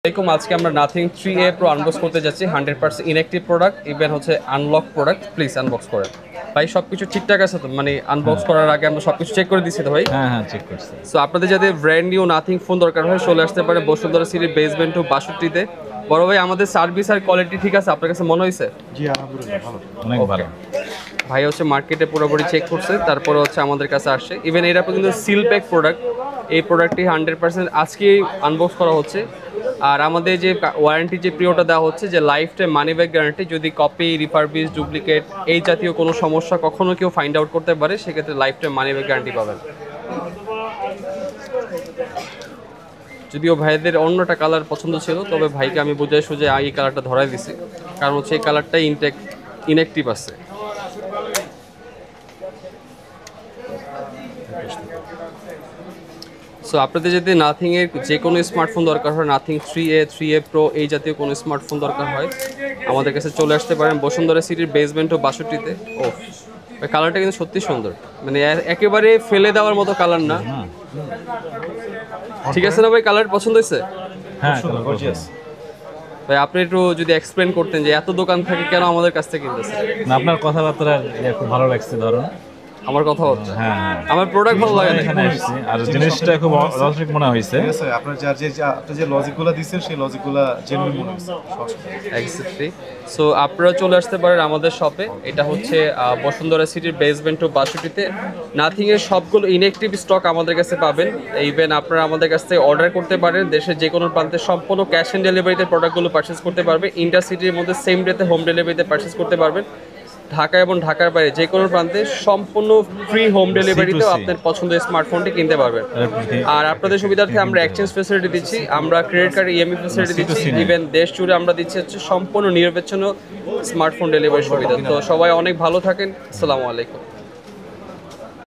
এরকম আজকে আমরা নাথিং 3A Pro আনবক্স করতে যাচ্ছি 100% ইনঅ্যাক্টিভ প্রোডাক্ট ইভেন হচ্ছে আনলক প্রোডাক্ট প্লিজ আনবক্স করেন ভাই সবকিছু ঠিকঠাক আছে তো মানে আনবক্স করার আগে আমরা সবকিছু চেক করে দিছি তো ভাই হ্যাঁ চেক করছি সো আপনাদের যাতে ব্র্যান্ড নিউ নাথিং ফোন দরকার হয় চলে আসতে পারে বসুন্ধরা সিটির বেসমেন্ট 62তে বড় ভাই আমাদের সার্ভিস আর কোয়ালিটি ঠিক আছে আপনার কাছে মনে হয়েছে জি আলহামদুলিল্লাহ ভালো অনেক ভালো ভাই হচ্ছে মার্কেটে পুরোপুরি চেক করছে তারপরে হচ্ছে আমাদের কাছে আসছে ইভেন এটা কিন্তু সিল প্যাক প্রোডাক্ট এই প্রোডাক্টটি 100% আজকেই আনবক্স করা হচ্ছে আর আমাদের যে ওয়ারেন্টি যে পিরিয়ডটা দেওয়া হচ্ছে যে life time money back guarantee যদি কপি রিফারবিশ ডুপ্লিকেট এই জাতীয় কোনো সমস্যা কখনো কেউ ফাইন্ড আউট করতে পারে সেক্ষেত্রে life time money back guarantee পাবেন যদিও ভাইদের অন্যটা কালার পছন্দ ছিল তবে ভাইকে আমি বুঝাই সুঝে এই কালারটা ধরাই দিছি কারণ হচ্ছে এই কালারটাই ইনঅ্যাক্টিভ আছে সো আপনাদের যদি নাথিং এর যে কোনো স্মার্টফোন দরকার হয় নাথিং 3A Pro এই জাতীয় কোনো স্মার্টফোন দরকার হয় আমাদের কাছে চলে আসতে পারেন বসুন্ধরা সিটির বেসমেন্ট 62তে ও কালারটা কিন্তু সত্যি সুন্দর মানে একেবারে ফেলে দেওয়ার মতো কালার না ঠিক আছে না ভাই কালার পছন্দ হয়েছে হ্যাঁ গর্জিয়াস ভাই আপনি একটু যদি এক্সপ্লেন করতেন যে এত দোকান থেকে কেন আমাদের কাছ থেকে কিনতেছে না আপনার কথাবার্তা খুব ভালো লাগছে ধরুন আমার কথা হচ্ছে হ্যাঁ আমার প্রোডাক্ট ভালো লাগে না এখানে এসেছি আর জিনিসটা খুব লজিক মনে হয়েছে ঠিক আছে আপনার আপনি যে লজিকগুলো দিচ্ছেন সেই লজিকগুলো জেনুইন মনে হচ্ছে এক্স্যাক্টলি সো আপনারা চলে আসতে পারেন আমাদের শপে এটা হচ্ছে বসুন্ধরা সিটির বেসমেন্ট 62তে নাথিং এর সবগুলো ইনঅ্যাক্টিভ স্টক আমাদের কাছে পাবেন ইভেন আপনারা আমাদের কাছ থেকে অর্ডার করতে পারেন দেশের যে কোনো প্রান্তে সম্পূর্ণ ক্যাশ অন ডেলিভারিতে প্রোডাক্টগুলো পারচেজ করতে পারবে ইন্টারসিটির মধ্যে সেম ডেতে হোম ডেলিভারিতে পারচেজ করতে পারবেন ঢাকা এবং ঢাকার বাইরে যে কোনো প্রান্তে সম্পূর্ণ ফ্রি হোম ডেলিভারিতেও আপনার পছন্দের স্মার্টফোনটি কিনতে পারবেন আর আপনাদের সুবিধার্থে আমরা এক্সচেঞ্জ ফ্যাসিলিটি দিচ্ছি আমরা ক্রেডিট কার্ড ইএমআই ফ্যাসিলিটি দিচ্ছি ইভেন দেশ জুড়ে আমরা দিচ্ছি হচ্ছে সম্পূর্ণ নিরপেক্ষ স্মার্টফোন ডেলিভারি সুবিধা তো সবাই অনেক ভালো থাকেন আসসালামু আলাইকুম